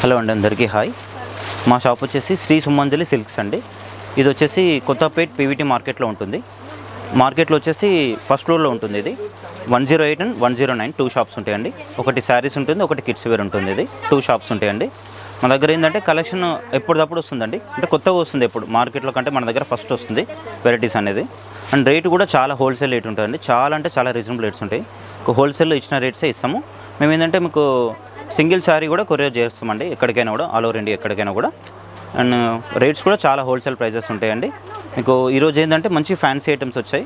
Hello అండి, అందరికీ hi. మా షాప్ వచ్చేసి శ్రీ సుమంజలి సిల్క్స్ అండి. ఇది వచ్చేసి కొత్తపేట్ పీవీటీ మార్కెట్లో ఉంటుంది. మార్కెట్లో వచ్చేసి ఫస్ట్ ఫ్లోర్లో ఉంటుంది. ఇది 108 అండ్ 109 2 షాప్స్ ఉంటాయండి. ఒకటి శారీస్ ఉంటుంది, ఒకటి కిడ్స్ వేర్ ఉంటుంది. ఇది 2 షాప్స్ ఉంటాయండి. మన దగ్గర ఏంటంటే కలెక్షన్ ఎప్పటికప్పుడు వస్తుందండి, అంటే కొత్తగా వస్తుంది. ఎప్పుడు మార్కెట్లో కంటే మన దగ్గర ఫస్ట్ వస్తుంది వెరైటీస్ అనేది. అండ్ రేటు కూడా చాలా హోల్సేల్ రేట్ ఉంటుందండి. చాలా అంటే చాలా రీజనబుల్ రేట్స్ ఉంటాయి. హోల్సేల్లో ఇచ్చిన రేట్సే ఇస్తాము. మేము ఏంటంటే మీకు సింగిల్ శారీ కూడా కొరియర్ చేస్తామండి, ఎక్కడికైనా కూడా, ఆల్ ఓవర్ ఇండియా ఎక్కడికైనా కూడా. అండ్ రేట్స్ కూడా చాలా హోల్సేల్ ప్రైజెస్ ఉంటాయండి. మీకు ఈరోజు ఏంటంటే మంచి ఫ్యాన్సీ ఐటమ్స్ వచ్చాయి.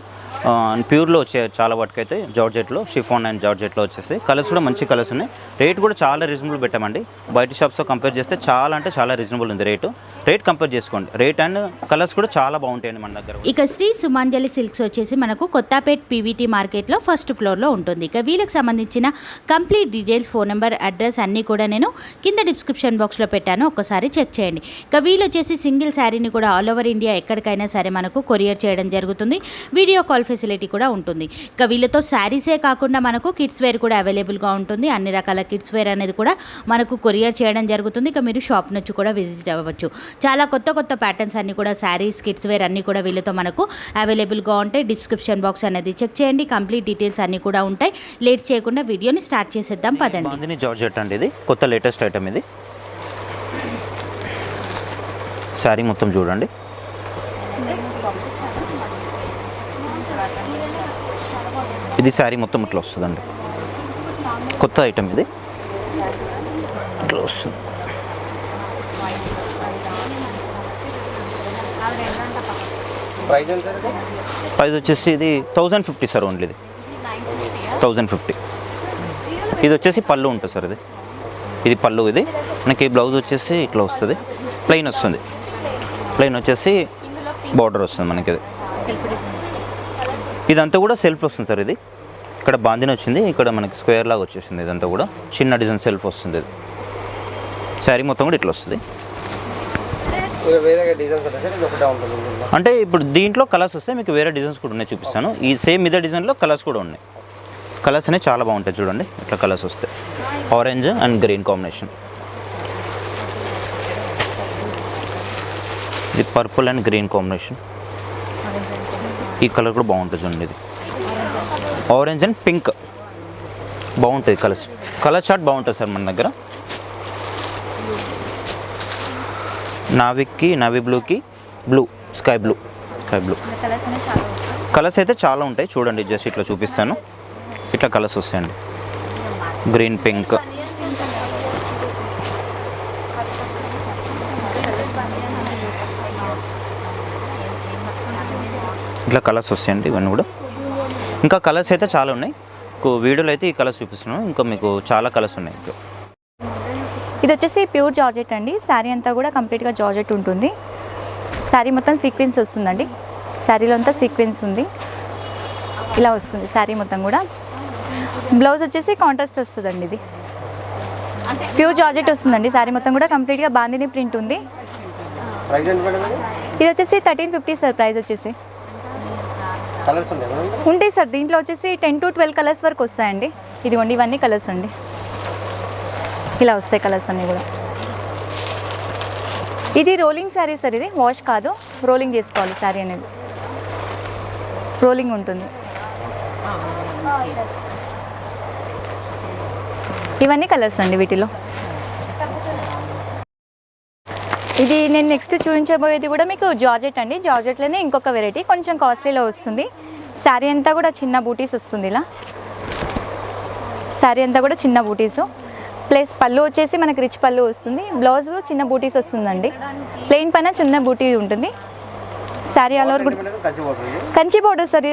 ప్యూర్లో వచ్చాయి చాలా వాటికైతే. జార్జెట్లో, షిఫాన్ అండ్ జార్జెట్లో వచ్చేసి కలర్స్ కూడా మంచి కలర్స్ ఉన్నాయి. రేట్ కూడా చాలా రీజనబుల్ పెట్టామండి. బయట షాప్స్తో కంపేర్ చేస్తే చాలా అంటే చాలా రీజనబుల్ ఉంది రేట్ కంపేర్ చేసుకోండి. రేట్ అండ్ కలర్స్ కూడా చాలా బాగుంటాయండి మన దగ్గర. ఇక శ్రీ సుమంజలి సిల్క్స్ వచ్చేసి మనకు కొత్తపేట్ పీవీటీ మార్కెట్లో ఫస్ట్ ఫ్లోర్లో ఉంటుంది. ఇక వీళ్ళకి సంబంధించిన complete details, phone number, address అన్నీ కూడా నేను కింద డిస్క్రిప్షన్ బాక్స్లో పెట్టాను, ఒక్కసారి చెక్ చేయండి. ఇక వీళ్ళు వచ్చేసి సింగిల్ శారీని కూడా ఆల్ ఓవర్ ఇండియా ఎక్కడికైనా సరే మనకు కొరియర్ చేయడం జరుగుతుంది. వీడియో కాల్ ఫెసిలిటీ కూడా ఉంటుంది. ఇక వీళ్ళతో శారీసే కాకుండా మనకు కిడ్స్ వేర్ కూడా అవైలబుల్గా ఉంటుంది. అన్ని రకాల కిడ్స్ వేర్ అనేది కూడా మనకు కొరియర్ చేయడం జరుగుతుంది. ఇక మీరు షాప్ నుంచి కూడా విజిట్ అవ్వచ్చు. చాలా కొత్త ప్యాటర్న్స్ అన్నీ కూడా, శారీస్, కిడ్స్ వేర్ అన్నీ కూడా వీళ్ళతో మనకు అవైలబుల్గా ఉంటాయి. డిస్క్రిప్షన్ బాక్స్ అనేది చెక్ చేయండి, కంప్లీట్ డీటెయిల్స్ అన్నీ కూడా ఉంటాయి. లేట్ చేయకుండా వీడియోని స్టార్ట్ చేసేద్దాం పదండి. బాందిని జార్జెట్ అండి, ఇది కొత్త లేటెస్ట్ ఐటమ్. ఇది శారీ మొత్తం చూడండి. ఇది శారీ మొత్తం ఇట్లా వస్తుందండి, కొత్త ఐటమ్ ఇది ఇట్లా వస్తుంది. ప్రైస్ వచ్చేసి ఇది 1050 సార్, ఓన్లీ ఇది 1050. ఇది వచ్చేసి పళ్ళు ఉంటుంది సార్. ఇది పళ్ళు. ఇది మనకి బ్లౌజ్ వచ్చేసి ఇట్లా వస్తుంది, ప్లెయిన్ వస్తుంది. ప్లెయిన్ వచ్చేసి బార్డర్ వస్తుంది మనకి. ఇదంతా కూడా సెల్ఫ్ వస్తుంది సార్. ఇది ఇక్కడ బాందిని వచ్చింది, ఇక్కడ మనకి స్క్వేర్ లాగా వచ్చేసింది. ఇదంతా కూడా చిన్న డిజైన్ సెల్ఫ్ వస్తుంది. ఇది శారీ మొత్తం కూడా ఇట్లా వస్తుంది. అంటే ఇప్పుడు దీంట్లో కలర్స్ వస్తాయి, మీకు వేరే డిజైన్స్ కూడా ఉన్నాయి, చూపిస్తాను. ఈ సేమ్ ఇదే డిజైన్లో కలర్స్ కూడా ఉన్నాయి. కలర్స్ అనేవి చాలా బాగుంటాయి చూడండి. ఇట్లా కలర్స్ వస్తాయి, ఆరెంజ్ అండ్ గ్రీన్ కాంబినేషన్. ఇది పర్పుల్ అండ్ గ్రీన్ కాంబినేషన్. ఈ కలర్ కూడా బాగుంటుంది చూడండి. ఇది ఆరెంజ్ అండ్ పింక్ బాగుంటుంది. కలర్ చార్ట్ బాగుంటుంది సార్ మన దగ్గర. నావీ బ్లూకి బ్లూ, స్కై బ్లూ కలర్స్ అయితే చాలా ఉంటాయి చూడండి. జస్ట్ ఇట్లా చూపిస్తాను, ఇట్లా కలర్స్ వస్తాయండి. గ్రీన్, పింక్, ఇట్లా కలర్స్ వస్తాయండి. ఇవన్నీ కూడా ఇంకా కలర్స్ అయితే చాలా ఉన్నాయి. వీడియోలో అయితే ఈ కలర్స్ చూపిస్తున్నాను, ఇంకా మీకు చాలా కలర్స్ ఉన్నాయి. ఇది వచ్చేసి ప్యూర్ జార్జెట్ అండి. శారీ అంతా కూడా కంప్లీట్గా జార్జెట్ ఉంటుంది. శారీ మొత్తం సీక్వెన్స్ వస్తుందండి. శారీలో అంతా సీక్వెన్స్ ఉంది, ఇలా వస్తుంది శారీ మొత్తం కూడా. బ్లౌజ్ వచ్చేసి కాంట్రాస్ట్ వస్తుందండి. ఇది ప్యూర్ జార్జెట్ వస్తుందండి. శారీ మొత్తం కూడా కంప్లీట్గా బాందిని ప్రింట్ ఉంది. ఇది వచ్చేసి 1350 సార్. ప్రైస్ వచ్చేసి ఉంటాయి సార్. దీంట్లో వచ్చేసి 10 to 12 కలర్స్ వరకు వస్తాయండి. ఇదిగోండి, ఇవన్నీ కలర్స్ అండి, ఇలా వస్తాయి కలర్స్ అన్నీ కూడా. ఇది రోలింగ్ శారీ సార్. ఇది వాష్ కాదు, రోలింగ్ చేసుకోవాలి శారీ అనేది. రోలింగ్ ఉంటుంది. ఇవన్నీ కలర్స్ అండి వీటిలో. ఇది నేను నెక్స్ట్ చూపించబోయేది కూడా మీకు జార్జెట్ అండి. జార్జెట్లోనే ఇంకొక వెరైటీ, కొంచెం కాస్ట్లీలో వస్తుంది. శారీ అంతా కూడా చిన్న బూటీస్ వస్తుంది. ఇలా శారీ అంతా కూడా చిన్న బూటీసు, ప్లస్ పళ్ళు వచ్చేసి మనకి రిచ్ పళ్ళు వస్తుంది. బ్లౌజ్ చిన్న బూటీస్ వస్తుందండి. ప్లెయిన్ పైన చిన్న బూటీ ఉంటుంది. శారీ ఆల్ ఓవర్ కూడా కంచి బోర్డర్ సార్.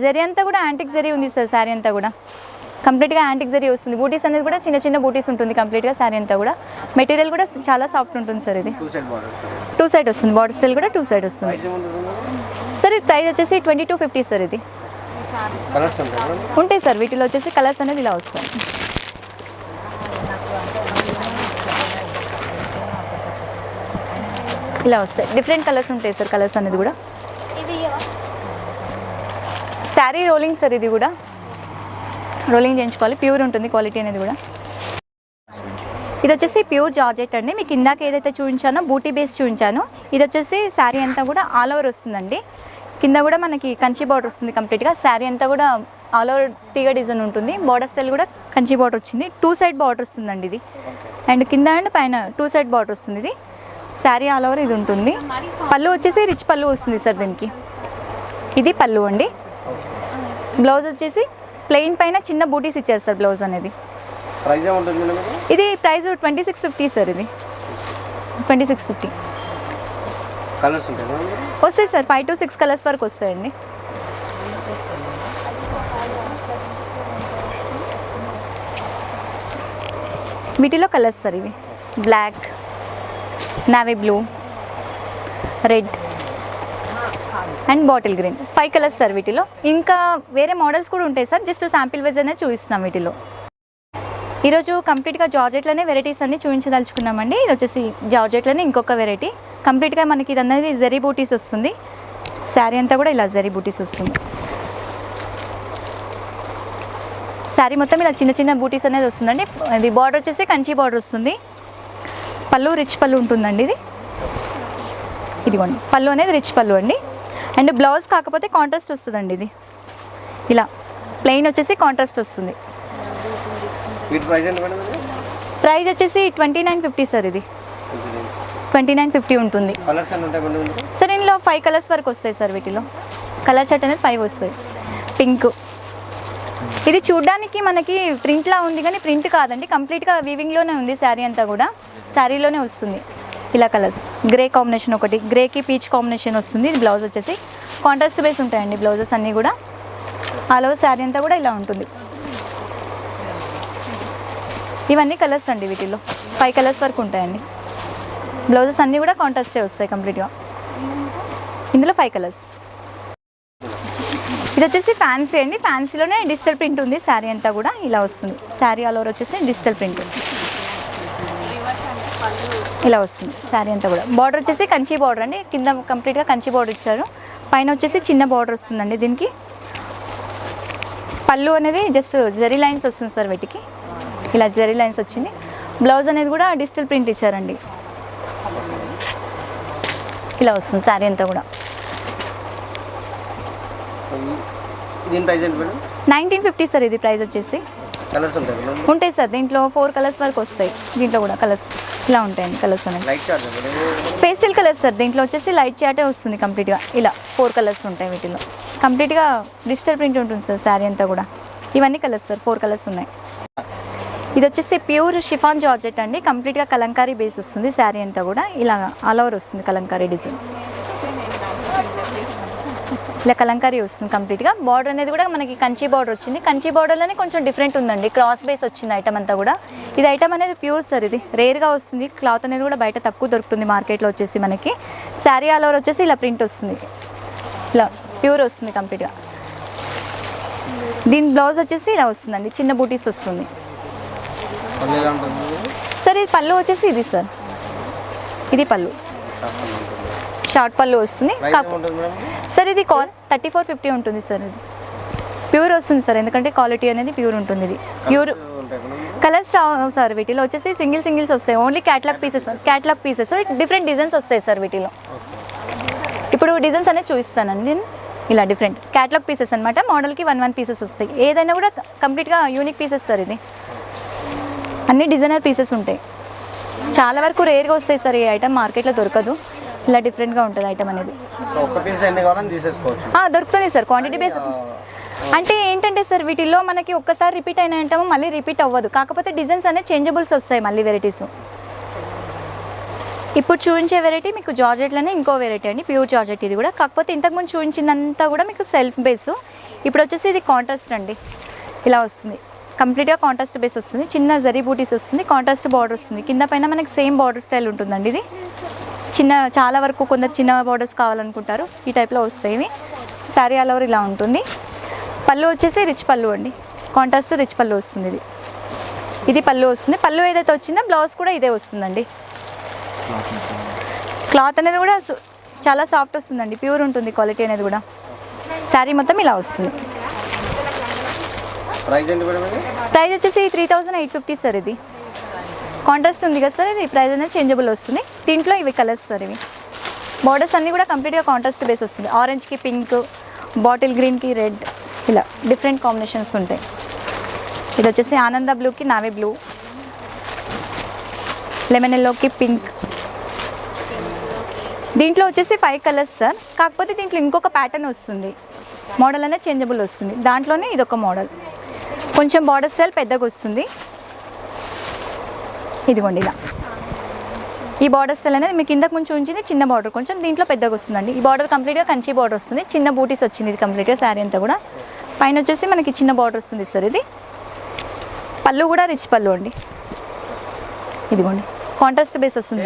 జరీ అంతా కూడా యాంటిక్ జరీ ఉంది సార్. శారీ అంతా కూడా కంప్లీట్గా యాంటిక్ జరీ వస్తుంది. బూటీస్ అనేది కూడా చిన్న చిన్న బూటీస్ ఉంటుంది కంప్లీట్గా శారీ అంతా కూడా. మెటీరియల్ కూడా చాలా సాఫ్ట్ ఉంటుంది సార్. ఇది 2 సైడ్ వస్తుంది. బార్డర్ స్టైల్ కూడా 2 సైడ్ వస్తుంది సార్. ఇది ప్రైస్ వచ్చేసి 2250 సార్. ఇది ఉంటాయి సార్ వీటిలో వచ్చేసి కలర్స్ అనేది ఇలా వస్తాయి. ఇలా వస్తాయి, డిఫరెంట్ కలర్స్ ఉంటాయి సార్. కలర్స్ అనేది కూడా శారీ రోలింగ్ సార్. ఇది కూడా రోలింగ్ చేయించుకోవాలి, ప్యూర్ ఉంటుంది క్వాలిటీ అనేది కూడా. ఇది వచ్చేసి ప్యూర్ జార్జెట్ అండి. మీకు ఇందాక ఏదైతే చూపించానో బూటీ బేస్ చూపించాను. ఇది వచ్చేసి శారీ అంతా కూడా ఆల్ ఓవర్ వస్తుందండి. కింద కూడా మనకి కంచి బార్డర్ వస్తుంది కంప్లీట్గా. శారీ అంతా కూడా ఆల్ ఓవర్ తీగ డిజైన్ ఉంటుంది. బార్డర్ స్టైల్ కూడా కంచి బార్డర్ వచ్చింది. 2 సైడ్ బార్డర్ వస్తుందండి ఇది. అండ్ కింద అండ్ పైన 2 సైడ్ బార్డర్ వస్తుంది. ఇది శారీ ఆల్ ఓవర్ ఇది ఉంటుంది. పళ్ళు వచ్చేసి రిచ్ పళ్ళు వస్తుంది సార్ దీనికి. ఇది పళ్ళు అండి. బ్లౌజ్ వచ్చేసి ప్లెయిన్ పైన చిన్న బూటీస్ ఇచ్చారు సార్ బ్లౌజ్ అనేది. ఇది ప్రైస్ 2650 సార్. ఇది 2650. కలర్స్ ఉంటాయి వస్తాయి సార్. 5 to 6 కలర్స్ వరకు వస్తాయండి. వీటిలో కలర్స్ సార్ ఇవి black, navy blue, red and bottle green. 5 colours sir వీటిలో. ఇంకా వేరే మోడల్స్ కూడా ఉంటాయి సార్. జస్ట్ శాంపిల్ వైజ్ అనేది చూపిస్తున్నాం వీటిలో. ఈరోజు కంప్లీట్గా జార్జెట్లోనే వెరైటీస్ అన్నీ చూపించదలుచుకున్నామండి. ఇది వచ్చేసి జార్జెట్లోనే ఇంకొక వెరైటీ. కంప్లీట్గా మనకి ఇది అనేది జరీ బూటీస్ వస్తుంది. శారీ అంతా కూడా ఇలా జరీ బూటీస్ వస్తుంది. శారీ మొత్తం ఇలా చిన్న చిన్న బూటీస్ అనేది వస్తుందండి. ఇది బార్డర్ వచ్చేసి కంచి బార్డర్ వస్తుంది. పళ్ళు రిచ్ పళ్ళు ఉంటుందండి. ఇదిగోండి పళ్ళు అనేది రిచ్ పళ్ళు అండి. అండ్ బ్లౌజ్ కాకపోతే కాంట్రాస్ట్ వస్తుందండి. ఇది ఇలా ప్లెయిన్ వచ్చేసి కాంట్రాస్ట్ వస్తుంది. ప్రైస్ వచ్చేసి 2950 సార్. ఇది 2950 ఉంటుంది సార్. ఇందులో 5 కలర్స్ వరకు వస్తాయి సార్. వీటిలో కలర్ చార్ట్ అనేది 5 వస్తాయి. పింక్, ఇది చూడ్డానికి మనకి ప్రింట్లా ఉంది కానీ ప్రింట్ కాదండి. కంప్లీట్గా వీవింగ్లోనే ఉంది. శారీ అంతా కూడా శారీలోనే వస్తుంది. ఇలా కలర్స్ గ్రే కాంబినేషన్, ఒకటి గ్రేకి పీచ్ కాంబినేషన్ వస్తుంది. ఇది బ్లౌజ్ వచ్చేసి కాంట్రాస్ట్ బేస్ ఉంటాయండి బ్లౌజెస్ అన్నీ కూడా. ఆల్ ఓవర్ శారీ అంతా కూడా ఇలా ఉంటుంది. ఇవన్నీ కలర్స్ అండి. వీటిలో 5 కలర్స్ వరకు ఉంటాయండి. బ్లౌజెస్ అన్నీ కూడా కాంట్రాస్టే వస్తాయి కంప్లీట్గా. ఇందులో 5 కలర్స్. ఇది వచ్చేసి ఫ్యాన్సీ అండి. ఫ్యాన్సీలోనే డిజిటల్ ప్రింట్ ఉంది. శారీ అంతా కూడా ఇలా వస్తుంది. శారీ ఆల్ ఓవర్ వచ్చేసి డిజిటల్ ప్రింట్ ఇలా వస్తుంది. శారీ అంతా కూడా బార్డర్ వచ్చేసి కంచి బార్డర్ అండి. కింద కంప్లీట్గా కంచి బార్డర్ ఇచ్చారు. పైన వచ్చేసి చిన్న బార్డర్ వస్తుందండి. దీనికి పళ్ళు అనేది జస్ట్ జరీ లైన్స్ వస్తుంది సార్. వీటికి ఇలా జరీ లైన్స్ వచ్చింది. బ్లౌజ్ అనేది కూడా డిజిటల్ ప్రింట్ ఇచ్చారండి. ఇలా వస్తుంది శారీ అంతా కూడా. 1950 సార్. ఇది ప్రైస్ వచ్చేసి ఉంటాయి సార్. దీంట్లో 4 కలర్స్ వరకు వస్తాయి. దీంట్లో కూడా కలర్స్ ఇలా ఉంటాయండి. కలర్స్ అనేది పేస్టల్ కలర్స్ సార్. దీంట్లో వచ్చేసి లైట్ చాటే వస్తుంది కంప్లీట్గా. ఇలా 4 కలర్స్ ఉంటాయి. వీటిలో కంప్లీట్గా డిజిటల్ ప్రింట్ ఉంటుంది సార్. శారీ అంతా కూడా ఇవన్నీ కలర్స్ సార్. 4 కలర్స్ ఉన్నాయి. ఇది వచ్చేసి ప్యూర్ షిఫాన్ జార్జెట్ అండి. కంప్లీట్గా కలంకారీ బేస్ వస్తుంది. శారీ అంతా కూడా ఇలా ఆల్ ఓవర్ వస్తుంది కలంకారీ డిజైన్. ఇలా కలంకారీ వస్తుంది కంప్లీట్గా. బార్డర్ అనేది కూడా మనకి కంచి బార్డర్ వచ్చింది. కంచి బార్డర్లోనే కొంచెం డిఫరెంట్ ఉందండి. క్రాస్ బేస్ వచ్చింది ఐటమ్ అంతా కూడా. ఇది ఐటమ్ అనేది ప్యూర్ సార్. ఇది రేర్గా వస్తుంది. క్లాత్ అనేది కూడా బయట తక్కువ దొరుకుతుంది మార్కెట్లో వచ్చేసి మనకి. శారీ ఆల్ ఓవర్ వచ్చేసి ఇలా ప్రింట్ వస్తుంది. ఇలా ప్యూర్ వస్తుంది కంప్లీట్గా. దీని బ్లౌజ్ వచ్చేసి ఇలా వస్తుందండి. చిన్న బూటీస్ వస్తుంది సార్. ఇది పళ్ళు వచ్చేసి ఇది సార్. ఇది పళ్ళు షార్ట్ పళ్ళు వస్తుంది సార్. ఇది కాస్ట్ 3450 ఉంటుంది సార్. ఇది ప్యూర్ వస్తుంది సార్. ఎందుకంటే క్వాలిటీ అనేది ప్యూర్ ఉంటుంది. ఇది ప్యూర్. కలర్స్ రావు సార్. వీటిలో వచ్చేసి సింగిల్స్ వస్తాయి. Only catalogue pieces different designs వస్తాయి సార్ వీటిలో. ఇప్పుడు డిజైన్స్ అనేది చూపిస్తానండి నేను. ఇలా డిఫరెంట్ క్యాటలాగ్ పీసెస్ అనమాట. మోడల్కి 1 పీసెస్ వస్తాయి. ఏదైనా కూడా కంప్లీట్గా యూనిక్ పీసెస్ సార్. ఇది అన్ని డిజైనర్ పీసెస్ ఉంటాయి. చాలా వరకు రేర్గా వస్తాయి సార్. ఈ ఐటమ్ మార్కెట్లో దొరకదు. ఇలా డిఫరెంట్గా ఉంటుంది ఐటమ్ అనేది. దొరుకుతుంది సార్. క్వాంటిటీ బేస్ అంటే ఏంటంటే సార్ వీటిల్లో మనకి ఒక్కసారి రిపీట్ అయిన ఐటమ్ మళ్ళీ రిపీట్ అవ్వదు. కాకపోతే డిజైన్స్ అనేది చేంజబుల్స్ వస్తాయి మళ్ళీ వెరైటీస్. ఇప్పుడు చూపించే వెరైటీ మీకు జార్జెట్లోనే ఇంకో వెరైటీ అండి. ప్యూర్ జార్జెట్ ఇది కూడా. కాకపోతే ఇంతకుముందు చూపించిందంతా కూడా మీకు సెల్ఫ్ బేస్. ఇప్పుడు వచ్చేసి ఇది కాంట్రాస్ట్ అండి. ఇలా వస్తుంది. కంప్లీట్గా కాంట్రాస్ట్ బేస్ వస్తుంది. చిన్న జరీ బూటీస్ వస్తుంది. కాంట్రాస్ట్ బార్డర్ వస్తుంది. కింద పైన మనకి సేమ్ బార్డర్ స్టైల్ ఉంటుందండి. ఇది చిన్న చాలా వరకు కొందరు చిన్న బార్డర్స్ కావాలనుకుంటారు. ఈ టైప్లో వస్తాయి ఇవి. శారీ ఆల్ ఓవర్ ఇలా ఉంటుంది. పళ్ళు వచ్చేసి రిచ్ పళ్ళు అండి. కాంట్రాస్ట్ రిచ్ పళ్ళు వస్తుంది. ఇది పళ్ళు వస్తుంది. పళ్ళు ఏదైతే వచ్చిందో బ్లౌజ్ కూడా ఇదే వస్తుందండి. క్లాత్ అనేది కూడా చాలా సాఫ్ట్ వస్తుందండి. ప్యూర్ ఉంటుంది క్వాలిటీ అనేది కూడా. శారీ మొత్తం ఇలా వస్తుంది. ప్రైస్ వచ్చేసి 3850 సార్. ఇది కాంట్రాస్ట్ ఉంది కదా సార్, ఇది ప్రైస్ అనేది చేంజబుల్ వస్తుంది. దీంట్లో ఇవి కలర్స్ సార్, ఇవి బార్డర్స్ అన్నీ కూడా కంప్లీట్గా కాంట్రాస్ట్ బేస్ వస్తుంది. ఆరెంజ్కి పింక్, బాటిల్ గ్రీన్కి రెడ్, ఇలా డిఫరెంట్ కాంబినేషన్స్ ఉంటాయి. ఇది వచ్చేసి ఆనంద బ్లూకి నావీ బ్లూ, లెమన్ ఎల్లోకి పింక్. దీంట్లో వచ్చేసి 5 కలర్స్ సార్, కాకపోతే దీంట్లో ఇంకొక ప్యాటర్న్ వస్తుంది, మోడల్ అనేది చేంజబుల్ వస్తుంది. దాంట్లోనే ఇదొక మోడల్, కొంచెం బార్డర్ స్టైల్ పెద్దగా వస్తుంది. ఇదిగోండి ఇలా ఈ బార్డర్ స్టైల్ అనేది మీకు ఇంతకు ముందు ఉంచింది చిన్న బార్డర్, కొంచెం దీంట్లో పెద్దగా వస్తుందండి. ఈ బార్డర్ కంప్లీట్గా కంచి బార్డర్ వస్తుంది, చిన్న బూటీస్ వచ్చింది ఇది కంప్లీట్గా శారీ అంతా కూడా. పైన వచ్చేసి మనకి చిన్న బార్డర్ వస్తుంది సార్. ఇది పళ్ళు కూడా రిచ్ పళ్ళు అండి. ఇదిగోండి కాంట్రాస్ట్ బేస్ వస్తుంది.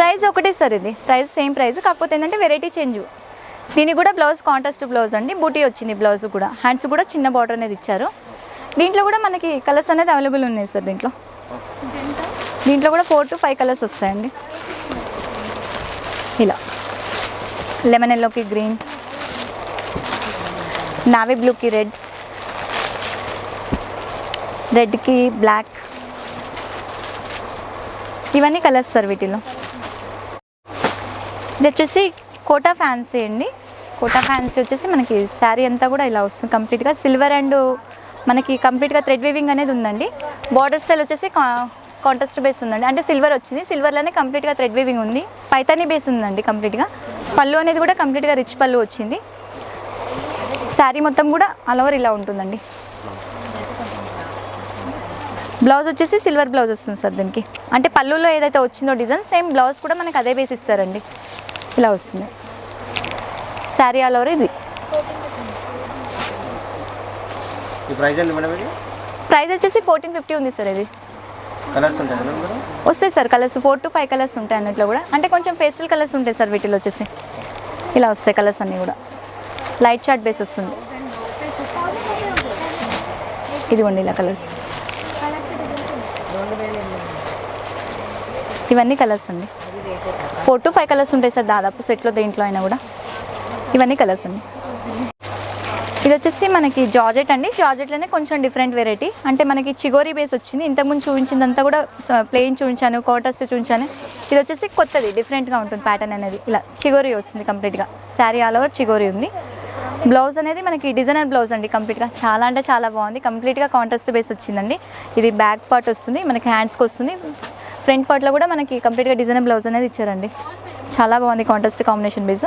ప్రైస్ ఒకటే సార్, ఇది ప్రైస్ సేమ్ ప్రైస్, కాకపోతే ఏంటంటే వెరైటీ చేంజ్. దీనికి కూడా బ్లౌజ్ కాంట్రాస్ట్ బ్లౌజ్ అండి, బూటీ వచ్చింది బ్లౌజ్ కూడా, హ్యాండ్స్ కూడా చిన్న బార్డర్ అనేది ఇచ్చారు. దీంట్లో కూడా మనకి కలర్స్ అనేది అవైలబుల్ ఉన్నాయి సార్. దీంట్లో కూడా 4 to 5 కలర్స్ వస్తాయండి. ఇలా లెమన్ ఎల్లోకి గ్రీన్, నావీ బ్లూకి రెడ్, రెడ్కి బ్లాక్, ఇవన్నీ కలర్స్ సార్ వీటిలో. ఇది వచ్చేసి కోటా ఫ్యాన్సీ అండి. కోటా ఫ్యాన్సీ వచ్చేసి మనకి శారీ అంతా కూడా ఇలా వస్తుంది కంప్లీట్గా సిల్వర్ అండ్ మనకి కంప్లీట్గా థ్రెడ్ వీవింగ్ అనేది ఉందండి. బార్డర్ స్టైల్ వచ్చేసి కాంట్రాస్ట్ బేస్ ఉందండి, అంటే సిల్వర్ వచ్చింది, సిల్వర్లోనే కంప్లీట్గా థ్రెడ్ వీవింగ్ ఉంది. పైతానీ బేస్ ఉందండి కంప్లీట్గా. పళ్ళు అనేది కూడా కంప్లీట్గా రిచ్ పళ్ళు వచ్చింది. శారీ మొత్తం కూడా ఆల్ ఓవర్ ఇలా ఉంటుందండి. బ్లౌజ్ వచ్చేసి సిల్వర్ బ్లౌజ్ వస్తుంది సార్ దీనికి, అంటే పళ్ళులో ఏదైతే వచ్చిందో డిజైన్ సేమ్ బ్లౌజ్ కూడా మనకి అదే బేస్ ఇస్తారండి. ఇలా వస్తుంది శారీ ఆల్ ఓవర్. ఇది ప్రైస్ వచ్చేసి 1450 ఉంది సార్. ఇది కలర్స్ ఉంటాయి వస్తాయి సార్, కలర్స్ 4 to 5 కలర్స్ ఉంటాయి అన్నిట్లో కూడా, అంటే కొంచెం పేస్టల్ కలర్స్ ఉంటాయి సార్ వీటిలో వచ్చేసి. ఇలా వస్తాయి కలర్స్ అన్నీ కూడా, లైట్ చార్ట్ బేస్ వస్తుంది. ఇదిగోండి ఇలా కలర్స్, ఇవన్నీ కలర్స్ అండి. 4 to 5 కలర్స్ ఉంటాయి సార్ దాదాపు సెట్లో, దేంట్లో అయినా కూడా. ఇవన్నీ కలర్స్ అండి. ఇది వచ్చేసి మనకి జార్జెట్ అండి. జార్జెట్లోనే కొంచెం డిఫరెంట్ వెరైటీ, అంటే మనకి చిగోరీ బేస్ వచ్చింది. ఇంతకుముందు చూపించిందంతా కూడా ప్లెయిన్ చూపించాను, కాంట్రాస్ట్ చూపించాను. ఇది వచ్చేసి కొత్తది, డిఫరెంట్గా ఉంటుంది ప్యాటర్న్ అనేది. ఇలా చిగోరీ వస్తుంది కంప్లీట్గా, శారీ ఆల్ ఓవర్ చిగోరీ ఉంది. బ్లౌజ్ అనేది మనకి డిజైనర్ బ్లౌజ్ అండి కంప్లీట్గా, చాలా అంటే చాలా బాగుంది. కంప్లీట్గా కాంట్రాస్ట్ బేస్ వచ్చిందండి. ఇది బ్యాక్ పార్ట్ వస్తుంది, మనకి హ్యాండ్స్కి వస్తుంది. ఫ్రంట్ పార్ట్లో కూడా మనకి కంప్లీట్గా డిజైనర్ బ్లౌజ్ అనేది ఇచ్చారండి. చాలా బాగుంది కాంట్రాస్ట్ కాంబినేషన్ బేస్.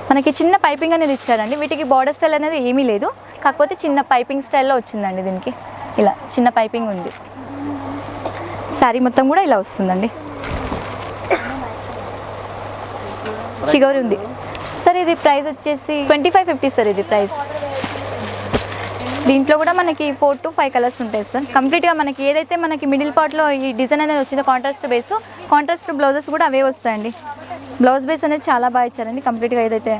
మనకి చిన్న పైపింగ్ అనేది ఇచ్చారండి. వీటికి బార్డర్ స్టైల్ అనేది ఏమీ లేదు, కాకపోతే చిన్న పైపింగ్ స్టైల్లో వచ్చిందండి. దీనికి ఇలా చిన్న పైపింగ్ ఉంది. శారీ మొత్తం కూడా ఇలా వస్తుందండి, చిగోరి ఉంది సార్. ఇది ప్రైస్ వచ్చేసి 2550 సార్. ఇది ప్రైస్. దీంట్లో కూడా మనకి 4 to 5 కలర్స్ ఉంటాయి సార్. కంప్లీట్గా మనకి ఏదైతే మనకి మిడిల్ పార్ట్లో ఈ డిజైన్ అనేది వచ్చిందో కాంట్రాస్ట్ బేస్, కాంట్రాస్ట్ బ్లౌజెస్ కూడా అవే వస్తాయండి. బ్లౌజ్ బేస్ అనేది చాలా బాగా ఇచ్చారండి కంప్లీట్గా. ఏదైతే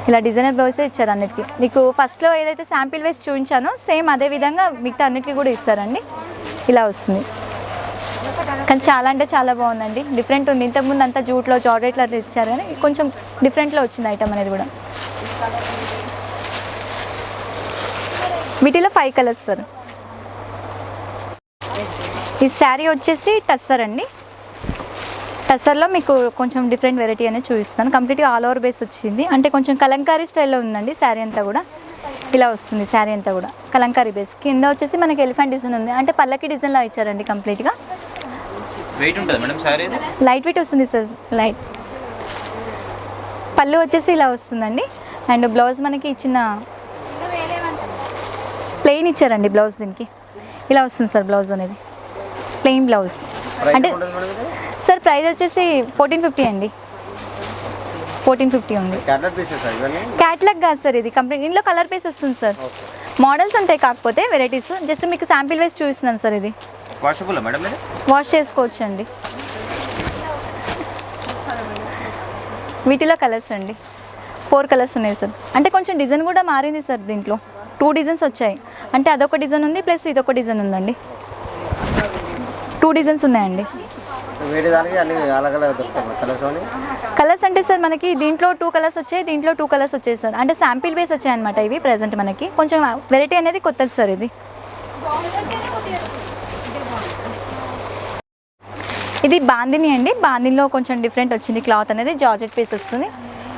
ఇలా డిజైనర్ బ్లౌజే ఇచ్చారు అన్నిటికీ. మీకు ఫస్ట్లో ఏదైతే శాంపిల్ వేసి చూపించానో సేమ్ అదే విధంగా మిగతా అన్నిటికీ కూడా ఇస్తారండి. ఇలా వస్తుంది, కానీ చాలా అంటే చాలా బాగుందండి, డిఫరెంట్ ఉంది. ఇంతకుముందు అంతా జూట్లో జార్జెట్లో ఇచ్చారు, కానీ కొంచెం డిఫరెంట్లో వచ్చింది ఐటమ్ అనేది కూడా. వీటిలో 5 కలర్స్ సార్. ఈ శారీ వచ్చేసి టస్సర్ అండి. టస్సర్లో మీకు కొంచెం డిఫరెంట్ వెరైటీ అనేది చూపిస్తాను. కంప్లీట్గా ఆల్ ఓవర్ బేస్ వచ్చింది, అంటే కొంచెం కలంకారీ స్టైల్లో ఉందండి శారీ అంతా కూడా. ఇలా వస్తుంది శారీ అంతా కూడా కలంకారీ బేస్. కింద వచ్చేసి మనకి ఎలిఫెంట్ డిజైన్ ఉంది, అంటే పల్లకి డిజైన్లో ఇచ్చారండి కంప్లీట్గా. వెయిట్ ఉంటుంది మేడం శారీ? లైట్ వెయిట్ వస్తుంది సార్, లైట్. పళ్ళు వచ్చేసి ఇలా వస్తుందండి. అండ్ బ్లౌజ్ మనకి చిన్న ప్లెయిన్ ఇచ్చారండి బ్లౌజ్. దీనికి ఇలా వస్తుంది సార్ బ్లౌజ్ అనేది, ప్లెయిన్ బ్లౌజ్. అంటే సార్ ప్రైస్ వచ్చేసి 1450 అండి. 1450 ఉంది. క్యాట్లాగ్ కాదు సార్ ఇది, కంప్లీట్ ఇందులో కలర్ పీస్ వస్తుంది సార్. మోడల్స్ ఉంటాయి కాకపోతే వెరైటీస్, జస్ట్ మీకు శాంపిల్ వేసి చూపిస్తున్నాను సార్. ఇది వాషబుల్ మేడం, వాష్ చేసుకోవచ్చు అండి. వీటిలో కలర్స్ అండి 4 కలర్స్ ఉన్నాయి సార్. అంటే కొంచెం డిజైన్ కూడా మారింది సార్. దీంట్లో 2 డిజైన్స్ వచ్చాయి, అంటే అదొక డిజైన్ ఉంది ప్లస్ ఇదొక డిజైన్ ఉందండి. 2 డిజైన్స్ ఉన్నాయండి. కలర్స్ అంటే సార్ మనకి దీంట్లో 2 కలర్స్ వచ్చాయి, దీంట్లో 2 కలర్స్ వచ్చాయి సార్. అంటే శాంపిల్ బేస్ వచ్చాయి అనమాట ఇవి. ప్రెజెంట్ మనకి కొంచెం వెరైటీ అనేది కొత్తది సార్. ఇది ఇది బాందిని అండి, బాందినిలో కొంచెం డిఫరెంట్ వచ్చింది. క్లాత్ అనేది జార్జెట్ బేస్ వస్తుంది,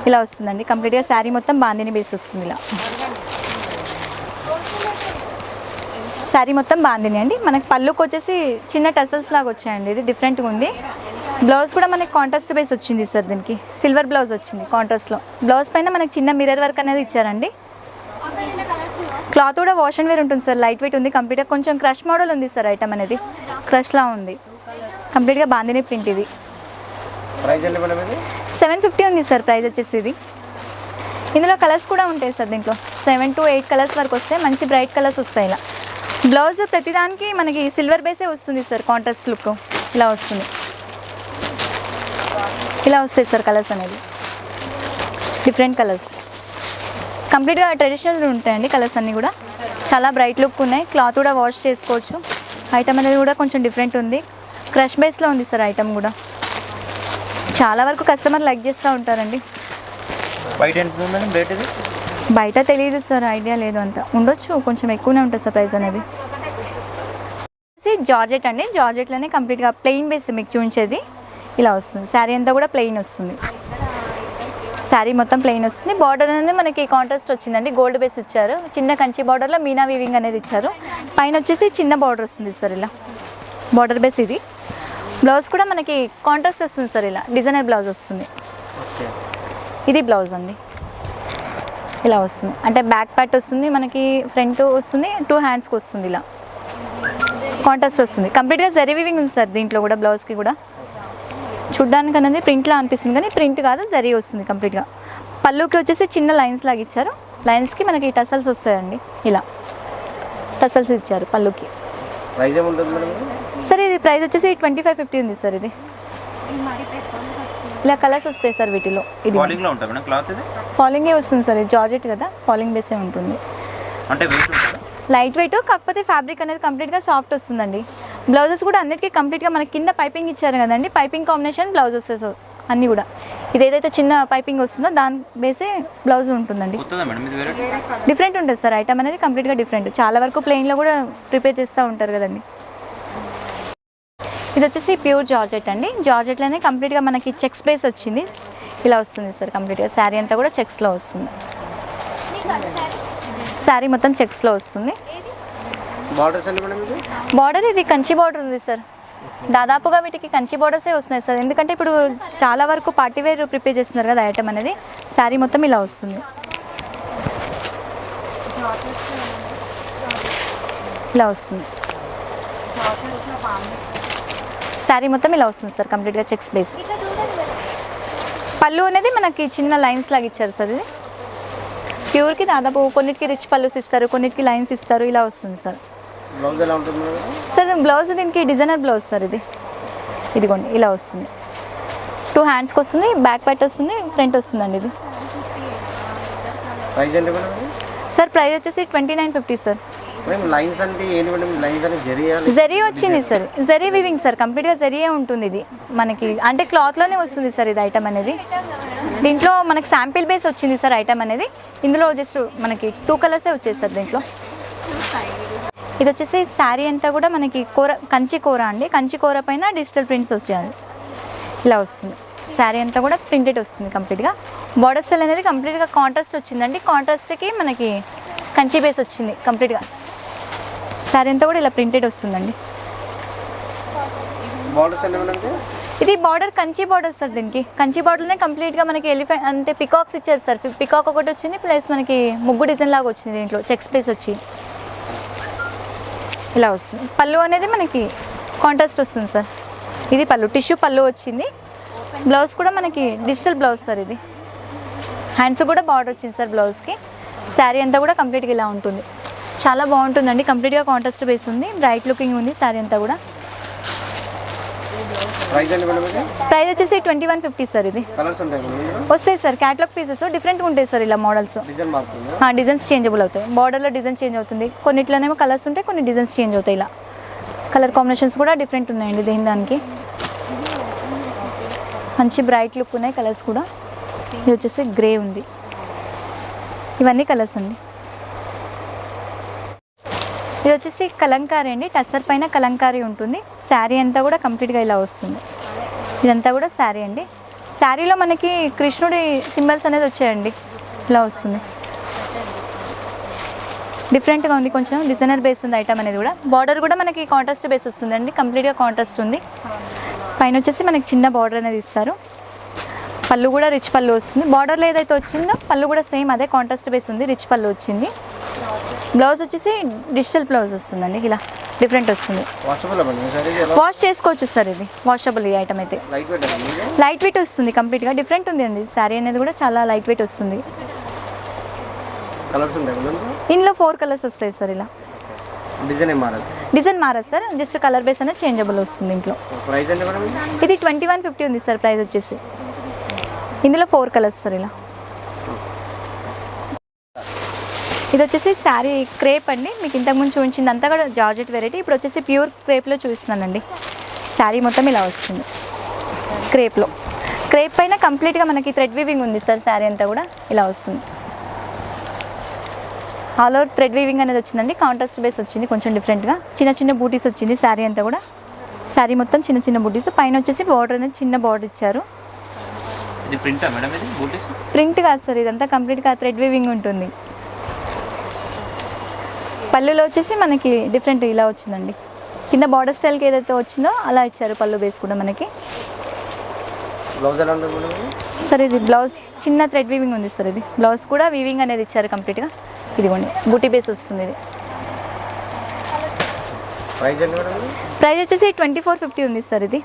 ఇలా వస్తుందండి. కంప్లీట్గా శారీ మొత్తం బాందిని బేస్ వస్తుంది. ఇలా శారీ మొత్తం బాందిని అండి. మనకి పళ్ళుకి వచ్చేసి చిన్న టసల్స్ లాగా వచ్చాయండి, ఇది డిఫరెంట్గా ఉంది. బ్లౌజ్ కూడా మనకి కాంట్రాస్ట్ బేస్ వచ్చింది సార్, దీనికి సిల్వర్ బ్లౌజ్ వచ్చింది కాంట్రాస్ట్లో. బ్లౌజ్ పైన మనకి చిన్న మిర్రర్ వర్క్ అనేది ఇచ్చారండి. క్లాత్ కూడా వాష్ అండ్ వేర్ ఉంటుంది సార్, లైట్ వెయిట్ ఉంది. కంప్లీట్గా కొంచెం క్రష్ మోడల్ ఉంది సార్, ఐటమ్ అనేది క్రష్లా ఉంది. కంప్లీట్గా బాందిని ప్రింట్ ఇది. ప్రైస్ ఎంత మేడం ఇది? 750 ఉంది సార్ ప్రైస్ వచ్చేసి. ఇది ఇందులో కలర్స్ కూడా ఉంటాయి సార్, దీంట్లో 7 to 8 కలర్స్ వరకు వస్తాయి, మంచి బ్రైట్ కలర్స్ వస్తాయి. ఇలా బ్లౌజ్ ప్రతిదానికి మనకి సిల్వర్ బేసే వస్తుంది సార్, కాంట్రాస్ట్ లుక్ ఇలా వస్తుంది. ఇలా వస్తాయి సార్ కలర్స్ అనేది, డిఫరెంట్ కలర్స్. కంప్లీట్గా ట్రెడిషనల్ ఉంటాయండి కలర్స్ అన్నీ కూడా, చాలా బ్రైట్ లుక్ ఉన్నాయి. క్లాత్ కూడా వాష్ చేసుకోవచ్చు. ఐటమ్ అనేది కూడా కొంచెం డిఫరెంట్ ఉంది, క్రష్ బేస్లో ఉంది సార్ ఐటమ్ కూడా. చాలా వరకు కస్టమర్ లైక్ చేస్తూ ఉంటారండి. బయట ఎంత ఉంది మేడం రేట్ ఇది? బయట తెలియదు సార్, ఐడియా లేదు, అంత ఉండొచ్చు, కొంచెం ఎక్కువనే ఉంటుంది సార్ ప్రైస్ అనేది. జార్జెట్ అండి, జార్జెట్లోనే కంప్లీట్గా ప్లెయిన్ బేస్ మీకు చూపించేది ఇలా వస్తుంది. శారీ అంతా కూడా ప్లెయిన్ వస్తుంది, శారీ మొత్తం ప్లెయిన్ వస్తుంది. బార్డర్ అనేది మనకి కాంట్రాస్ట్ వచ్చిందండి, గోల్డ్ బేస్ ఇచ్చారు. చిన్న కంచి బార్డర్లో మీనా వీవింగ్ అనేది ఇచ్చారు. పైన వచ్చేసి చిన్న బార్డర్ వస్తుంది సార్, ఇలా బార్డర్ బేస్. ఇది బ్లౌజ్ కూడా మనకి కాంట్రాస్ట్ వస్తుంది సార్, ఇలా డిజైనర్ బ్లౌజ్ వస్తుంది. ఇది బ్లౌజ్ అండి, ఇలా వస్తుంది. అంటే బ్యాక్ పార్ట్ వస్తుంది మనకి, ఫ్రంట్ వస్తుంది, 2 హ్యాండ్స్కి వస్తుంది, ఇలా కాంట్రాస్ట్ వస్తుంది. కంప్లీట్గా జరీ వీవింగ్ ఉంది సార్ దీంట్లో కూడా. బ్లౌజ్కి కూడా చూడ్డానికి అనేది ప్రింట్లా అనిపిస్తుంది, కానీ ప్రింట్ కాదు, జరీ వస్తుంది కంప్లీట్గా. పళ్ళుకి వచ్చేసి చిన్న లైన్స్ లాగా ఇచ్చారు, లైన్స్కి మనకి టసల్స్ వస్తాయండి, ఇలా టసల్స్ ఇచ్చారు పళ్ళుకి. ప్రైస్ ఏముంటుంది మేడం? సార్ ఇది ప్రైస్ వచ్చేసి 2550 ఉంది సార్. ఇది ఇలా కలర్స్ వస్తాయి సార్ వీటిలో. ఇది ఫాలింగ్లో ఉంటుంది మేడం క్లాత్ ఇది? ఫాలింగే వస్తుంది సార్, ఇది జార్జెట్ కదా, ఫాలింగ్ బేసే ఉంటుంది. అంటే వెయిట్ ఉంటుందా? లైట్ వెయిట్, కాకపోతే ఫ్యాబ్రిక్ అనేది కంప్లీట్గా సాఫ్ట్ వస్తుందండి. బ్లౌజెస్ కూడా అన్నిటికీ కంప్లీట్గా మనకి కింద పైపింగ్ ఇచ్చారు కదండి, పైపింగ్ కాంబినేషన్ బ్లౌజ్ వస్తాయి సార్ అన్నీ కూడా. ఇది ఏదైతే చిన్న పైపింగ్ వస్తుందో దాని బేసే బ్లౌజ్ ఉంటుందండి. డిఫరెంట్ ఉంటుంది సార్ ఐటమ్ అనేది, కంప్లీట్గా డిఫరెంట్. చాలా వరకు ప్లెయిన్లో కూడా ప్రిపేర్ చేస్తూ ఉంటారు కదండి. ఇది వచ్చేసి ప్యూర్ జార్జెట్ అండి, జార్జెట్లోనే కంప్లీట్గా మనకి చెక్స్ బేస్ వచ్చింది, ఇలా వస్తుంది సార్. కంప్లీట్గా శారీ అంతా కూడా చెక్స్లో వస్తుంది, శారీ మొత్తం చెక్స్లో వస్తుంది. బార్డర్ ఇది కంచి బార్డర్ ఉంది సార్, దాదాపుగా వీటికి కంచి బార్డర్సే వస్తున్నాయి సార్. ఎందుకంటే ఇప్పుడు చాలా వరకు పార్టీవేర్ ప్రిపేర్ చేస్తున్నారు కదా ఐటమ్ అనేది. శారీ మొత్తం ఇలా వస్తుంది, ఇలా వస్తుంది. శారీ మొత్తం ఇలా వస్తుంది సార్, కంప్లీట్గా చెక్స్ బేస్. పళ్ళు అనేది మనకి చిన్న లైన్స్ లాగా ఇచ్చారు సార్. ఇది ప్యూర్కి దాదాపు కొన్నిటికి రిచ్ పళ్ళుస్ ఇస్తారు, కొన్నిటికి లైన్స్ ఇస్తారు, ఇలా వస్తుంది సార్. బ్లౌజ్ ఎలా ఉంటుంది సార్ బ్లౌజ్ దీనికి డిజైనర్ బ్లౌజ్ సార్. ఇది ఇదిగోండి ఇలా వస్తుంది, 2 హ్యాండ్స్కి వస్తుంది, బ్యాక్ పార్ట్ వస్తుంది, ఫ్రంట్ వస్తుందండి. ఇది ప్రైస్ ఎంత మేడం? సార్ ప్రైస్ వచ్చేసి 2950 సార్. లైన్స్ అంటే ఏంటి మేడం? లైన్స్ అంటే జరీ వచ్చింది సార్, జరీ వీవింగ్ సార్, కంప్లీట్గా జరీయే ఉంటుంది. ఇది మనకి అంటే క్లాత్లోనే వస్తుంది సార్ ఇది ఐటమ్ అనేది. దీంట్లో మనకి శాంపిల్ బేస్ వచ్చింది సార్ ఐటమ్ అనేది. ఇందులో జస్ట్ మనకి 2 కలర్సే వచ్చేది సార్ దీంట్లో. ఇది వచ్చేసి శారీ అంతా కూడా మనకి కంచి కూర అండి, కంచి కూర పైన డిజిటల్ ప్రింట్స్ వచ్చాయి, ఇలా వస్తుంది. శారీ అంతా కూడా ప్రింటెడ్ వస్తుంది కంప్లీట్గా. బార్డర్ స్టైల్ అనేది కంప్లీట్గా కాంట్రాస్ట్ వచ్చిందండి, కాంట్రాస్ట్కి మనకి కంచి బేస్ వచ్చింది కంప్లీట్గా. శారీ అంతా కూడా ఇలా ప్రింటెడ్ వస్తుందండి. ఇది బార్డర్ కంచి బార్డర్ సార్, దీనికి కంచి బార్డర్నే కంప్లీట్గా మనకి ఎలిఫెంట్ అంటే పికాక్స్ ఇచ్చారు సార్. పికాక్ ఒకటి వచ్చింది, ప్లస్ మనకి ముగ్గు డిజైన్ లాగా వచ్చింది, దీంట్లో చెక్స్ బేస్ వచ్చి ఇలా వస్తుంది. పళ్ళు అనేది మనకి కాంట్రాస్ట్ వస్తుంది సార్. ఇది పళ్ళు, టిష్యూ పళ్ళు వచ్చింది. బ్లౌజ్ కూడా మనకి డిజిటల్ బ్లౌజ్ సార్. ఇది హ్యాండ్స్ కూడా బార్డర్ వచ్చింది సార్ బ్లౌజ్కి. శారీ అంతా కూడా కంప్లీట్గా ఇలా ఉంటుంది, చాలా బాగుంటుందండి. కంప్లీట్గా కాంట్రాస్ట్ బేస్ ఉంది, బ్రైట్ లుకింగ్ ఉంది శారీ అంతా కూడా. ప్రైస్ వచ్చేసి 2150 సార్. ఇది వస్తాయి సార్ క్యాటలాగ్ పీసెస్, డిఫరెంట్గా ఉంటాయి సార్ ఇలా మోడల్స్. డిజైన్స్ చేంజబుల్ అవుతాయి, బార్డర్లో డిజైన్ చేంజ్ అవుతుంది, కొన్నిట్లోనేమో కలర్స్ ఉంటాయి, కొన్ని డిజైన్స్ చేంజ్ అవుతాయి. ఇలా కలర్ కాంబినేషన్స్ కూడా డిఫరెంట్ ఉన్నాయండి దేని దానికి. మంచి బ్రైట్ లుక్ ఉన్నాయి కలర్స్ కూడా. ఇది వచ్చేసి గ్రే ఉంది, ఇవన్నీ కలర్స్ అండి. ఇది వచ్చేసి కలంకారీ అండి, టస్సర్ పైన కలంకారీ ఉంటుంది. శారీ అంతా కూడా కంప్లీట్గా ఇలా వస్తుంది. ఇదంతా కూడా శారీ అండి. శారీలో మనకి కృష్ణుడి సింబల్స్ అనేది వచ్చాయండి. ఇలా వస్తుంది, డిఫరెంట్గా ఉంది, కొంచెం డిజైనర్ బేస్ ఉంది ఐటమ్ అనేది కూడా. బార్డర్ కూడా మనకి కాంట్రాస్ట్ బేస్ వస్తుందండి, కంప్లీట్గా కాంట్రాస్ట్ ఉంది. పైన వచ్చేసి మనకి చిన్న బార్డర్ అనేది ఇస్తారు. పళ్ళు కూడా రిచ్ పళ్ళు వస్తుంది. బార్డర్లో ఏదైతే వచ్చిందో పళ్ళు కూడా సేమ్ అదే కాంట్రాస్ట్ బేస్ ఉంది, రిచ్ పళ్ళు వచ్చింది. బ్లౌజ్ వచ్చేసి డిజిటల్ బ్లౌజ్ వస్తుందండి, ఇలా డిఫరెంట్ వస్తుంది. వాష్ చేసుకోవచ్చు సార్, ఇది వాషబుల్ ఈ ఐటమ్ అయితే. లైట్ వెయిట్ వస్తుంది, కంప్లీట్గా డిఫరెంట్ ఉంది అండి. శారీ అనేది కూడా చాలా లైట్ వెయిట్ వస్తుంది. ఇందులో 4 కలర్స్ వస్తాయి సార్. ఇలా డిజైన్ మారదు సార్, జస్ట్ కలర్ బేస్ అనేది చేంజబుల్ వస్తుంది ఇంట్లో. ఇది 2150 ఉంది సార్ ప్రైస్ వచ్చేసి. ఇందులో 4 కలర్స్ సార్. ఇలా ఇది వచ్చేసి శారీ క్రేప్ అండి. మీకు ఇంతకుముందు చూపించింది అంతా కూడా జార్జెట్ వెరైటీ. ఇప్పుడు వచ్చేసి ప్యూర్ క్రేప్లో చూపిస్తున్నానండి. శారీ మొత్తం ఇలా వస్తుంది క్రేప్లో. క్రేప్ పైన కంప్లీట్గా మనకి థ్రెడ్ వీవింగ్ ఉంది సార్. శారీ అంతా కూడా ఇలా వస్తుంది, ఆల్ ఓవర్ థ్రెడ్ వీవింగ్ అనేది వచ్చిందండి. కాంట్రాస్ట్ బేస్ వచ్చింది, కొంచెం డిఫరెంట్గా చిన్న చిన్న బూటీస్ వచ్చింది శారీ అంతా కూడా. శారీ మొత్తం చిన్న చిన్న బూటీస్, పైన వచ్చేసి బార్డర్ అనేది చిన్న బార్డర్ ఇచ్చారు. ఇది ప్రింటా మేడం? ఇది బూటీస్ ప్రింట్ కాదు సార్, ఇదంతా కంప్లీట్గా థ్రెడ్ వీవింగ్ ఉంటుంది. పళ్ళులో వచ్చేసి మనకి డిఫరెంట్ ఇలా వచ్చిందండి. కింద బార్డర్ స్టైల్కి ఏదైతే వచ్చిందో అలా ఇచ్చారు పళ్ళు బేస్ కూడా మనకి. సార్ ఇది బ్లౌజ్ చిన్న థ్రెడ్ వీవింగ్ ఉంది సార్. ఇది బ్లౌజ్ కూడా వీవింగ్ అనేది ఇచ్చారు కంప్లీట్గా. ఇదిగోండి బూటీ బేస్ వస్తుంది. ఇది ప్రైస్ వచ్చేసి 2450 ఉంది సార్. ఇది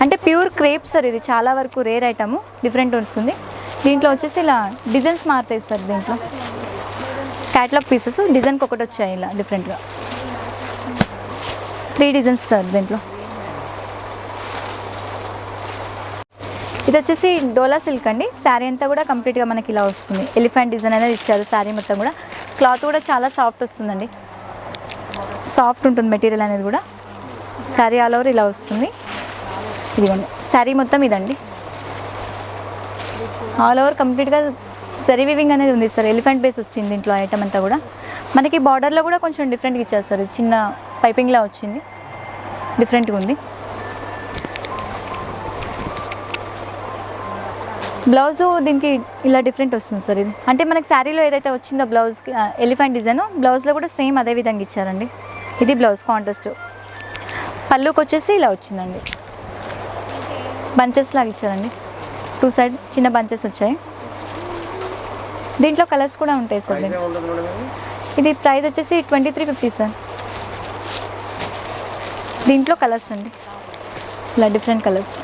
అంటే ప్యూర్ క్రేప్ సార్. ఇది చాలా వరకు రేర్ ఐటమ్, డిఫరెంట్ వస్తుంది. దీంట్లో వచ్చేసి ఇలా డిజైన్స్ మారుతాయి సార్. దీంట్లో క్యాటలాగ్ పీసెస్ డిజైన్కి ఒకటి వచ్చాయి ఇలా డిఫరెంట్గా 3 డిజైన్స్ సార్ దీంట్లో. ఇది వచ్చేసి డోలా సిల్క్ అండి. శారీ అంతా కూడా కంప్లీట్గా మనకి ఇలా వస్తుంది. ఎలిఫెంట్ డిజైన్ అనేది ఇచ్చారు శారీ మొత్తం కూడా. క్లాత్ కూడా చాలా సాఫ్ట్ వస్తుందండి, సాఫ్ట్ ఉంటుంది మెటీరియల్ అనేది కూడా. శారీ ఆల్ ఓవర్ ఇలా వస్తుంది. ఇదిగోండి శారీ మొత్తం ఇదండి, ఆల్ ఓవర్ కంప్లీట్గా జరీ వీవింగ్ అనేది ఉంది సార్. ఎలిఫెంట్ బేస్ వచ్చింది దీంట్లో ఐటమ్ అంతా కూడా. మనకి బార్డర్లో కూడా కొంచెం డిఫరెంట్గా ఇచ్చారు సార్. చిన్న పైపింగ్లా వచ్చింది, డిఫరెంట్గా ఉంది. బ్లౌజు దీనికి ఇలా డిఫరెంట్ వస్తుంది సార్. ఇది అంటే మనకి శారీలో ఏదైతే వచ్చిందో బ్లౌజ్ ఎలిఫెంట్ డిజైన్, బ్లౌజ్లో కూడా సేమ్ అదే విధంగా ఇచ్చారండి. ఇది బ్లౌజ్ కాంట్రాస్ట్. పళ్ళుకి వచ్చేసి ఇలా వచ్చిందండి, బంచెస్ లాగా ఇచ్చారండి. 2 సైడ్ చిన్న బంచెస్ వచ్చాయి. దీంట్లో కలర్స్ కూడా ఉంటాయి సార్. ఇది ప్రైస్ వచ్చేసి 2350 సార్. దీంట్లో కలర్స్ అండి, ఇలా డిఫరెంట్ కలర్స్.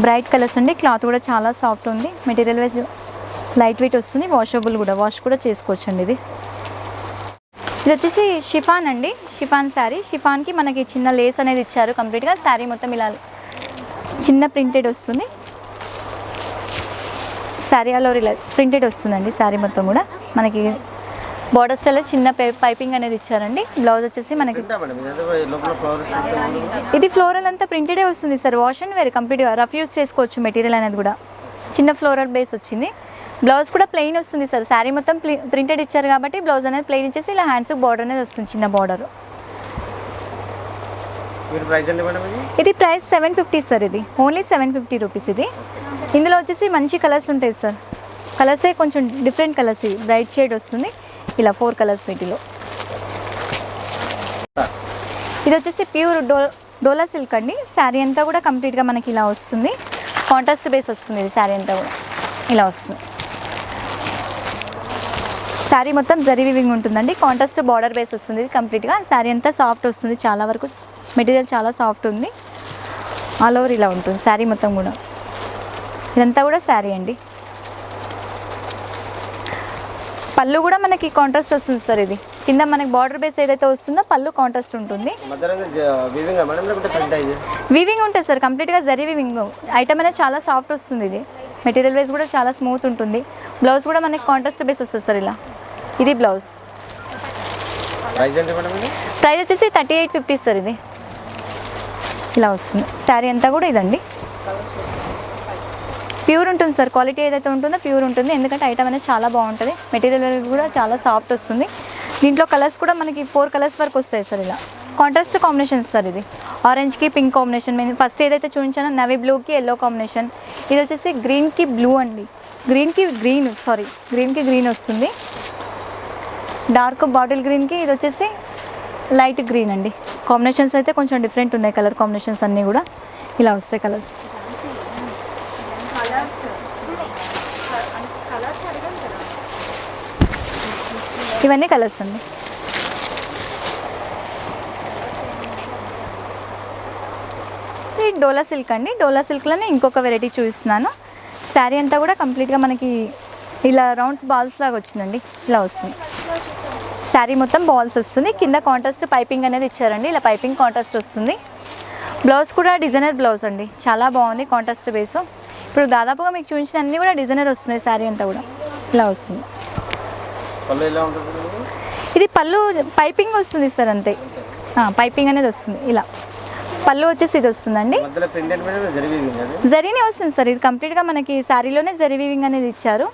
బ్రైట్ కలర్స్ అండి. క్లాత్ కూడా చాలా సాఫ్ట్ ఉంది, మెటీరియల్ వైజ్ లైట్ వెయిట్ వస్తుంది, వాషబుల్ కూడా, వాష్ కూడా చేసుకోవచ్చు అండి. ఇది వచ్చేసి షిఫాన్ అండి, షిఫాన్ శారీ. షిఫాన్కి మనకి చిన్న లేస్ అనేది ఇచ్చారు కంప్లీట్గా. శారీ మొత్తం ఇలా చిన్న ప్రింటెడ్ వస్తుంది. శారీ ఆల్ ఓవర్ ఇలా ప్రింటెడ్ వస్తుందండి. శారీ మొత్తం కూడా మనకి బార్డర్ స్టైల్ చిన్న పైపింగ్ అనేది ఇచ్చారండి. బ్లౌజ్ వచ్చేసి మనకి ఇది ఫ్లోరల్ అంతా ప్రింటెడే వస్తుంది సార్. వాష్ అండ్ వేర్ కంప్లీట్గా రఫ్ యూస్ చేసుకోవచ్చు మెటీరియల్ అనేది కూడా. చిన్న ఫ్లోరల్ బేస్ వచ్చింది. బ్లౌజ్ కూడా ప్లెయిన్ వస్తుంది సార్. శారీ మొత్తం ప్రింటెడ్ ఇచ్చారు కాబట్టి బ్లౌజ్ అనేది ప్లెయిన్ ఇచ్చేసి ఇలా హ్యాండ్స్ బార్డర్ అనేది వస్తుంది, చిన్న బార్డర్. ఇది ప్రైస్ 750 సార్. ఇది ఓన్లీ 750 రూపీస్. ఇది ఇందులో వచ్చేసి మంచి కలర్స్ ఉంటాయి సార్. కలర్సే కొంచెం డిఫరెంట్ కలర్స్, బ్రైట్ షేడ్ వస్తుంది. ఇలా 4 కలర్స్ వీటిలో. ఇది వచ్చేసి ప్యూర్ డోలా సిల్క్ అండి. శారీ అంతా కూడా కంప్లీట్గా మనకి ఇలా వస్తుంది. కాంట్రాస్ట్ బేస్ వస్తుంది. ఇది శారీ అంతా కూడా ఇలా వస్తుంది. శారీ మొత్తం జరీ వీవింగ్ ఉంటుందండి. కాంట్రాస్ట్ బార్డర్ బేస్ వస్తుంది. ఇది కంప్లీట్గా శారీ అంతా సాఫ్ట్ వస్తుంది. చాలా వరకు మెటీరియల్ చాలా సాఫ్ట్ ఉంది. ఆల్ ఓవర్ ఇలా ఉంటుంది శారీ మొత్తం కూడా. ఇదంతా కూడా శారీ అండి. పళ్ళు కూడా మనకి కాంట్రాస్ట్ వస్తుంది సార్. ఇది కింద మనకి బార్డర్ బేస్ ఏదైతే వస్తుందో పళ్ళు కాంట్రాస్ట్ ఉంటుంది. వీవింగ్ ఉంటుంది సార్, కంప్లీట్గా జరీ వీవింగ్. ఐటమ్ అనేది చాలా సాఫ్ట్ వస్తుంది. ఇది మెటీరియల్ వైజ్ కూడా చాలా స్మూత్ ఉంటుంది. బ్లౌజ్ కూడా మనకి కాంట్రాస్ట్ బేస్ వస్తుంది సార్. ఇలా ఇది బ్లౌజ్. ప్రైస్ వచ్చేసి 3850 సార్. ఇది ఇలా వస్తుంది. శారీ అంతా కూడా ఇదండి. ప్యూర్ ఉంటుంది సార్. క్వాలిటీ ఏదైతే ఉంటుందో ప్యూర్ ఉంటుంది. ఎందుకంటే ఐటమ్ అనేది చాలా బాగుంటుంది. మెటీరియల్ కూడా చాలా సాఫ్ట్ వస్తుంది. దీంట్లో కలర్స్ కూడా మనకి 4 కలర్స్ వరకు వస్తాయి సార్. ఇలా కాంట్రాస్ట్ కాంబినేషన్స్ సార్. ఇది ఆరెంజ్కి పింక్ కాంబినేషన్, నేను ఫస్ట్ ఏదైతే చూపించానో నవీ బ్లూకి ఎల్లో కాంబినేషన్. ఇది వచ్చేసి గ్రీన్కి బ్లూ అండి, గ్రీన్కి గ్రీన్ వస్తుంది. డార్క్ బాటిల్ గ్రీన్కి ఇది వచ్చేసి లైట్ గ్రీన్ అండి. కాంబినేషన్స్ అయితే కొంచెం డిఫరెంట్ ఉన్నాయి, కలర్ కాంబినేషన్స్ అన్నీ కూడా ఇలా వస్తాయి కలర్స్. ఇవన్నీ కలర్స్ అండి. డోలా సిల్క్ అండి. డోలా సిల్క్లోనే ఇంకొక వెరైటీ చూపిస్తున్నాను. శారీ అంతా కూడా కంప్లీట్గా మనకి ఇలా రౌండ్స్ బాల్స్ లాగా వచ్చిందండి, ఇలా వస్తుంది. శారీ మొత్తం బాల్స్ వస్తుంది, కింద కాంట్రాస్ట్ పైపింగ్ అనేది ఇచ్చారండి. ఇలా పైపింగ్ కాంట్రాస్ట్ వస్తుంది. బ్లౌజ్ కూడా డిజైనర్ బ్లౌజ్ అండి, చాలా బాగుంది కాంట్రాస్ట్ బేస్. ఇప్పుడు దాదాపుగా మీకు చూపించిన అన్నీ కూడా డిజైనర్ వస్తున్నాయి. శారీ అంతా కూడా ఇలా వస్తుంది. ఇది పళ్ళు పైపింగ్ వస్తుంది సార్, అంతే. పైపింగ్ అనేది వస్తుంది. ఇలా పళ్ళు వచ్చేసి ఇది వస్తుందండి, జరీనే వస్తుంది సార్. ఇది కంప్లీట్గా మనకి శారీలోనే జరీ వీవింగ్ అనేది ఇచ్చారు.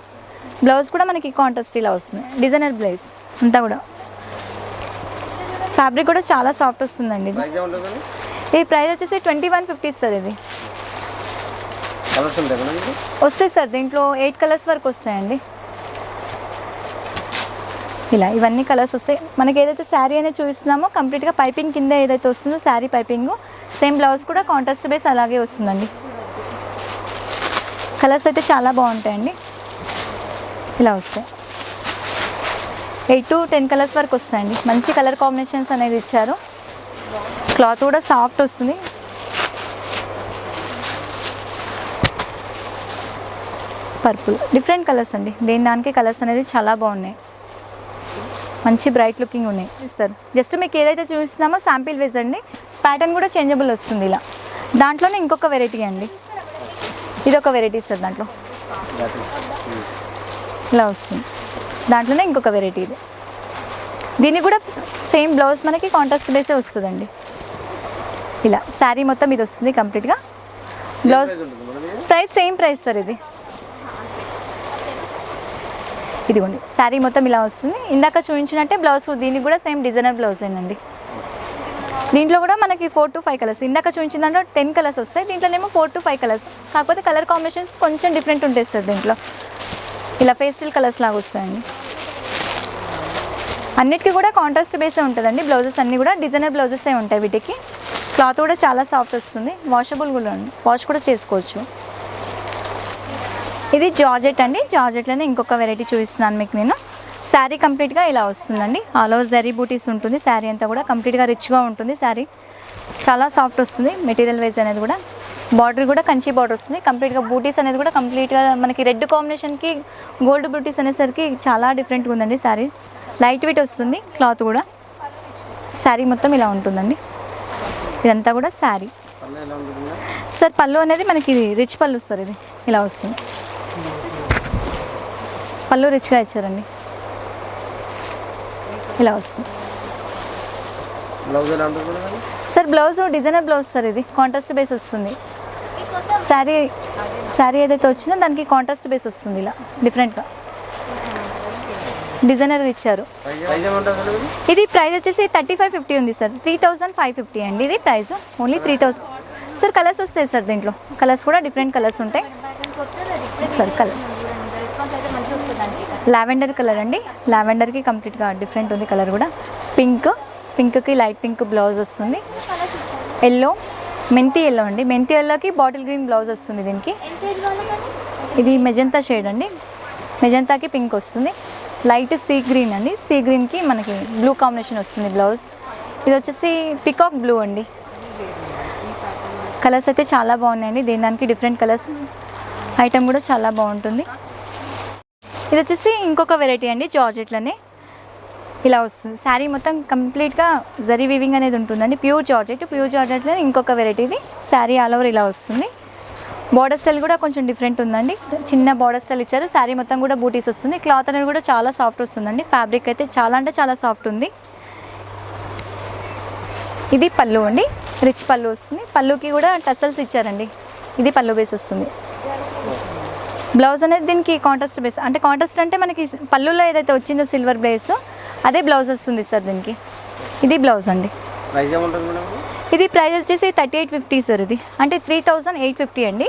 బ్లౌజ్ కూడా మనకి కాంట్రాస్ట్ ఇలా వస్తుంది, డిజైనర్ బ్లౌజ్ అంతా కూడా. ఫ్యాబ్రిక్ కూడా చాలా సాఫ్ట్ వస్తుందండి. ఇది ప్రైస్ వచ్చేసి 2150 సార్. ఇది వస్తాయి సార్, దీంట్లో 8 కలర్స్ వరకు వస్తాయండి. ఇలా ఇవన్నీ కలర్స్ వస్తాయి. మనకి ఏదైతే శారీ అనేది చూపిస్తున్నామో కంప్లీట్గా పైపింగ్ కింద ఏదైతే వస్తుందో శారీ పైపింగ్, సేమ్ బ్లౌజ్ కూడా కాంట్రాస్ట్ బేస్ అలాగే వస్తుందండి. కలర్స్ అయితే చాలా బాగుంటాయండి, ఇలా వస్తాయి. 8 to 10 కలర్స్ వరకు వస్తాయండి. మంచి కలర్ కాంబినేషన్స్ అనేది ఇచ్చారు. క్లాత్ కూడా సాఫ్ట్ వస్తుంది. పర్పుల్, డిఫరెంట్ కలర్స్ అండి. దానికి కలర్స్ అనేది చాలా బాగున్నాయి, మంచి బ్రైట్ లుకింగ్ ఉన్నాయి సార్. జస్ట్ మీకు ఏదైతే చూపిస్తున్నామో శాంపిల్ వేస్ అండి. ప్యాటర్న్ కూడా చేంజబుల్ వస్తుంది ఇలా. దాంట్లోనే ఇంకొక వెరైటీ అండి, ఇది ఒక వెరైటీ సార్. దాంట్లో ఇలా వస్తుంది, దాంట్లోనే ఇంకొక వెరైటీ ఇది. దీనికి కూడా సేమ్ బ్లౌజ్ మనకి కాంట్రాస్ట్ బేసే వస్తుందండి. ఇలా శారీ మొత్తం ఇది వస్తుంది కంప్లీట్గా. Blouse price same price sir. ఇదిగోండి శారీ మొత్తం ఇలా వస్తుంది. ఇందాక చూపించినట్టే బ్లౌజ్, దీనికి కూడా సేమ్ డిజైనర్ బ్లౌజ్ అండి. దీంట్లో కూడా మనకి 4 to 5 కలర్స్. ఇందాక చూపించిన దాంట్లో 10 కలర్స్ వస్తాయి, దీంట్లోనేమో 4 to 5 కలర్స్. కాకపోతే కలర్ కాంబినేషన్స్ కొంచెం డిఫరెంట్ ఉంటాయి సార్. దీంట్లో ఇలా పేస్టల్ కలర్స్ లాగా వస్తాయండి. అన్నిటికీ కూడా కాంట్రాస్ట్ బేసే ఉంటుందండి. బ్లౌజెస్ అన్నీ కూడా డిజైనర్ బ్లౌజెసే ఉంటాయి వీటికి. క్లాత్ కూడా చాలా సాఫ్ట్ వస్తుంది, వాషబుల్ కూడా అండి, వాష్ కూడా చేసుకోవచ్చు. ఇది జార్జెట్ అండి. జార్జెట్లోనే ఇంకొక వెరైటీ చూపిస్తున్నాను మీకు నేను. శారీ కంప్లీట్గా ఇలా వస్తుందండి, ఆల్ ఓవర్ జరీ బూటీస్ ఉంటుంది. శారీ అంతా కూడా కంప్లీట్గా రిచ్గా ఉంటుంది. శారీ చాలా సాఫ్ట్ వస్తుంది, మెటీరియల్ వైజ్ అనేది కూడా. బార్డర్ కూడా కంచి బార్డర్ వస్తుంది. కంప్లీట్గా బూటీస్ అనేది కూడా కంప్లీట్గా మనకి రెడ్ కాంబినేషన్కి గోల్డ్ బూటీస్ అనేసరికి చాలా డిఫరెంట్గా ఉందండి. శారీ లైట్ వెయిట్ వస్తుంది, క్లాత్ కూడా. శారీ మొత్తం ఇలా ఉంటుందండి. ఇదంతా కూడా శారీ సార్. పళ్ళు అనేది మనకి రిచ్ పళ్ళు సార్. ఇది ఇలా వస్తుంది, పళ్ళు రిచ్గా ఇచ్చారండి, ఇలా వస్తుంది sir. Blouse designer blouse sir. ఇది కాంట్రాస్ట్ బేస్ వస్తుంది. శారీ ఏదైతే వచ్చిందో దానికి కాంట్రాస్ట్ బేస్ వస్తుంది, ఇలా డిఫరెంట్గా డిజైనర్ ఇచ్చారు. ఇది ప్రైస్ వచ్చేసి 3550 ఉంది సార్. 3550 అండి ఇది ప్రైస్, ఓన్లీ 3000 సార్. కలర్స్ వస్తాయి సార్, దీంట్లో కలర్స్ కూడా డిఫరెంట్ కలర్స్ ఉంటాయి సార్. కలర్స్ లావెండర్ కలర్ అండి. లావెండర్కి కంప్లీట్గా డిఫరెంట్ ఉంది కలర్ కూడా. పింక్కి లైట్ పింక్ బ్లౌజ్ వస్తుంది. ఎల్లో, మెంతి ఎల్లో అండి. మెంతి ఎల్లోకి బాటిల్ గ్రీన్ బ్లౌజ్ వస్తుంది దీనికి. ఇది మెజంతా షేడ్ అండి. మెజంతాకి పింక్ వస్తుంది. లైట్ సీ గ్రీన్ అండి. సీ గ్రీన్కి మనకి బ్లూ కాంబినేషన్ వస్తుంది బ్లౌజ్. ఇది వచ్చేసి పికాక్ బ్లూ అండి. కలర్స్ అయితే చాలా బాగున్నాయండి. దానికి డిఫరెంట్ కలర్స్. ఐటమ్ కూడా చాలా బాగుంటుంది. ఇది వచ్చేసి ఇంకొక వెరైటీ అండి, జార్జెట్లోనే ఇలా వస్తుంది. శారీ మొత్తం కంప్లీట్గా జరీ వీవింగ్ అనేది ఉంటుందండి. ప్యూర్ జార్జెట్లో ఇంకొక వెరైటీ ఇది. శారీ ఆల్ ఓవర్ ఇలా వస్తుంది. బార్డర్ స్టైల్ కూడా కొంచెం డిఫరెంట్ ఉందండి. చిన్న బార్డర్ స్టైల్ ఇచ్చారు. శారీ మొత్తం కూడా బూటీస్ వస్తుంది. క్లాత్ అనేది కూడా చాలా సాఫ్ట్ వస్తుందండి. ఫ్యాబ్రిక్ అయితే చాలా అంటే చాలా సాఫ్ట్ ఉంది. ఇది పళ్ళు అండి, రిచ్ పళ్ళు వస్తుంది. పళ్ళుకి కూడా టసల్స్ ఇచ్చారండి. ఇది పళ్ళు బేస్ వస్తుంది. బ్లౌజ్ అనేది దీనికి కాంట్రాస్ట్ బేస్, అంటే కాంట్రాస్ట్ అంటే మనకి పళ్ళులో ఏదైతే వచ్చిందో సిల్వర్ బేస్, అదే బ్లౌజ్ వస్తుంది సార్ దీనికి. ఇది బ్లౌజ్ అండి. ప్రైస్ ఏముంటుంది మేడం? ఇది ప్రైస్ వచ్చేసి 3850 సార్. ఇది అంటే 3850 అండి.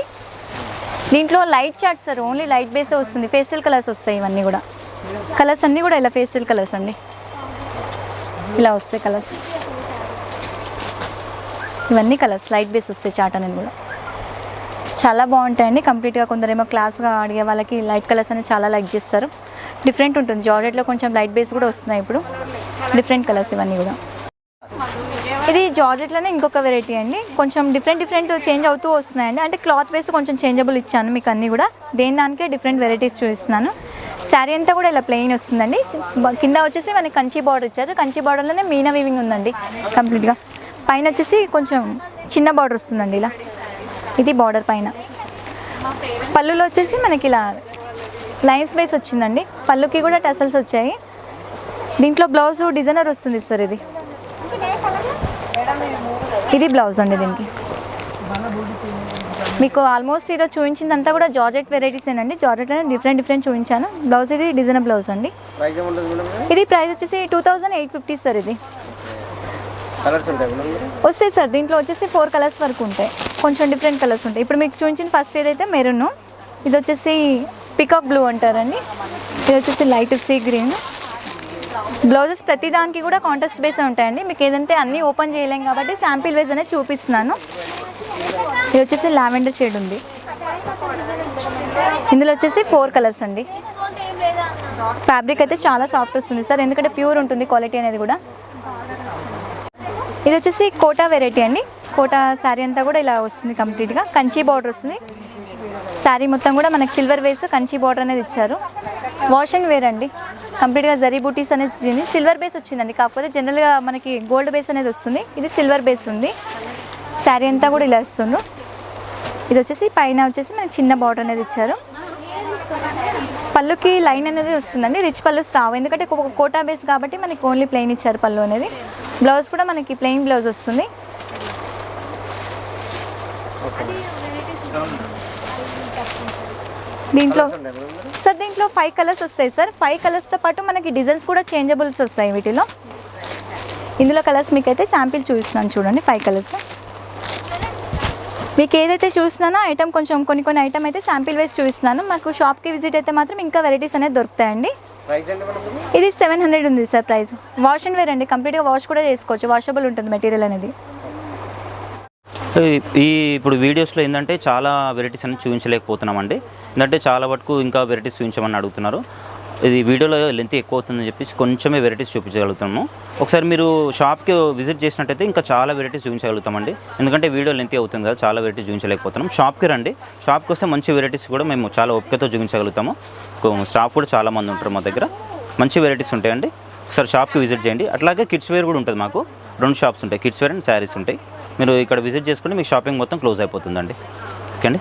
దీంట్లో light chart sir, only light బేసే వస్తుంది. పేస్టల్ కలర్స్ వస్తాయి ఇవన్నీ కూడా. కలర్స్ అన్నీ కూడా ఇలా పేస్టల్ కలర్స్ అండి, ఇలా వస్తాయి కలర్స్. ఇవన్నీ కలర్స్ లైట్ బేస్ వస్తాయి. చార్ట్ అనేది కూడా చాలా బాగుంటాయండి కంప్లీట్గా. కొందరేమో క్లాస్గా అడిగే వాళ్ళకి లైట్ కలర్స్ అనేది చాలా లైక్ చేస్తారు. డిఫరెంట్ ఉంటుంది. జార్జెట్లో కొంచెం లైట్ బేస్ కూడా వస్తున్నాయి ఇప్పుడు, డిఫరెంట్ కలర్స్ ఇవన్నీ కూడా. ఇది జార్జెట్లోనే ఇంకొక వెరైటీ అండి. కొంచెం డిఫరెంట్ చేంజ్ అవుతూ వస్తున్నాయండి. అంటే క్లాత్ బేస్ కొంచెం చేంజబుల్ ఇచ్చాను మీకు అన్నీ కూడా. దేని దానికే డిఫరెంట్ వెరైటీస్ చూపిస్తున్నాను. శారీ అంతా కూడా ఇలా ప్లెయిన్ వస్తుందండి. కింద వచ్చేసి మనకి కంచి బార్డర్ ఇచ్చారు. కంచి బార్డర్లోనే మీనా వీవింగ్ ఉందండి కంప్లీట్గా. పైన వచ్చేసి కొంచెం చిన్న బార్డర్ వస్తుందండి ఇలా. ఇది బార్డర్ పైన. పళ్ళులో వచ్చేసి మనకి ఇలా లైన్స్ బేస్ వచ్చిందండి. పళ్ళుకి కూడా టసల్స్ వచ్చాయి. దీంట్లో బ్లౌజ్ డిజైనర్ వస్తుంది సార్. ఇది బ్లౌజ్ అండి. దీనికి మీకు ఆల్మోస్ట్ ఈరోజు చూపించిందంతా కూడా జార్జెట్ వెరైటీస్ ఏనండి. జార్జెట్లోనే డిఫరెంట్ చూపించాను. బ్లౌజ్ ఇది డిజైనర్ బ్లౌజ్ అండి. ప్రైస్ ఏముంటుంది మేడం? ఇది ప్రైస్ వచ్చేసి 2850 సార్. ఇది కలర్స్ ఉంటాయి మేడం? వస్తాయి సార్. దీంట్లో వచ్చేసి 4 కలర్స్ వరకు ఉంటాయి. కొంచెం డిఫరెంట్ కలర్స్ ఉంటాయి. ఇప్పుడు మీకు చూపించిన ఫస్ట్ ఏదైతే మెరూన్, ఇది వచ్చేసి పికాక్ బ్లూ అంటారండి. ఇది వచ్చేసి లైట్ సీ గ్రీన్. బ్లౌజెస్ ప్రతి దానికి కూడా కాంట్రాస్ట్ బేస్ ఉంటాయండి. మీకు ఏదంటే అన్నీ ఓపెన్ చేయలేం కాబట్టి శాంపిల్ వైజ్ అనేది చూపిస్తున్నాను. ఇది వచ్చేసి లావెండర్ షేడ్ ఉంది. ఇందులో వచ్చేసి 4 కలర్స్ అండి. ఫ్యాబ్రిక్ అయితే చాలా సాఫ్ట్ వస్తుంది సార్, ఎందుకంటే ప్యూర్ ఉంటుంది క్వాలిటీ అనేది కూడా. ఇది వచ్చేసి కోటా వెరైటీ అండి. కోటా శారీ అంతా కూడా ఇలా వస్తుంది కంప్లీట్గా. కంచి బార్డర్ వస్తుంది. శారీ మొత్తం కూడా మనకి సిల్వర్ వేస్ కంచి బార్డర్ అనేది ఇచ్చారు. వాష్ అండ్ వేర్ అండి. కంప్లీట్గా జరీ బూటీస్ అనేది వచ్చింది. సిల్వర్ బేస్ వచ్చిందండి. కాకపోతే జనరల్గా మనకి గోల్డ్ బేస్ అనేది వస్తుంది. ఇది సిల్వర్ బేస్ ఉంది. శారీ అంతా కూడా ఇలా ఇస్తున్నారు. ఇది వచ్చేసి పైన వచ్చేసి మనకి చిన్న బార్డర్ అనేది ఇచ్చారు. పళ్ళుకి లైన్ అనేది వస్తుందండి. రిచ్ పళ్ళు స్టావ్, ఎందుకంటే కోటా బేస్ కాబట్టి మనకి ఓన్లీ ప్లెయిన్ ఇచ్చారు పళ్ళు అనేది. బ్లౌజ్ కూడా మనకి ప్లెయిన్ బ్లౌజ్ వస్తుంది. దీంట్లో సార్ దీంట్లో 5 కలర్స్ వస్తాయి సార్. 5 కలర్స్తో పాటు మనకి డిజైన్స్ కూడా చేంజబుల్స్ వస్తాయి వీటిలో. ఇందులో కలర్స్ మీకైతే శాంపిల్ చూపిస్తున్నాను చూడండి. 5 కలర్స్ మీకు ఏదైతే చూస్తున్నానో ఐటమ్ కొంచెం కొన్ని ఐటమ్ అయితే శాంపిల్ వైజ్ చూపిస్తున్నాను. మాకు షాప్కి విజిట్ అయితే మాత్రం ఇంకా వెరైటీస్ అనేది దొరుకుతాయండి. ఇది 700 ఉంది sir price. Wash and wear అండి. కంప్లీట్గా వాష్ కూడా చేసుకోవచ్చు. వాషబుల్ ఉంటుంది మెటీరియల్ అనేది. ఇప్పుడు వీడియోస్లో ఏంటంటే చాలా వెరైటీస్ అనేది చూపించలేకపోతున్నామండి. ఎందుకంటే చాలా వరకు ఇంకా వెరైటీస్ చూపించమని అడుగుతున్నారు. ఇది వీడియోలో లెంత్ ఎక్కువ అవుతుందని చెప్పేసి కొంచెమే వెరైటీస్ చూపించగలుగుతాము. ఒకసారి మీరు షాప్కి విజిట్ చేసినట్టయితే ఇంకా చాలా వెరైటీస్ చూపించగలుగుతామండి. ఎందుకంటే వీడియో లెంత్ అవుతుంది కదా, చాలా వెరైటీస్ చూపించలేకపోతున్నాం. షాప్కి రండి. షాప్కి వస్తే మంచి వెరైటీస్ కూడా మేము చాలా ఓపికతో చూపించగలుగుతాము. స్టాఫ్ కూడా చాలామంది ఉంటారు మా దగ్గర. మంచి వెరైటీస్ ఉంటాయండి. ఒకసారి షాప్కి విజిట్ చేయండి. అట్లాగే కిడ్స్ వేర్ కూడా ఉంటుంది. మాకు 2 షాప్స్ ఉంటాయి. కిడ్స్ వేర్ అండ్ శారీస్ ఉంటాయి. మీరు ఇక్కడ విజిట్ చేసుకుంటే మీకు షాపింగ్ మొత్తం క్లోజ్ అయిపోతుందండి.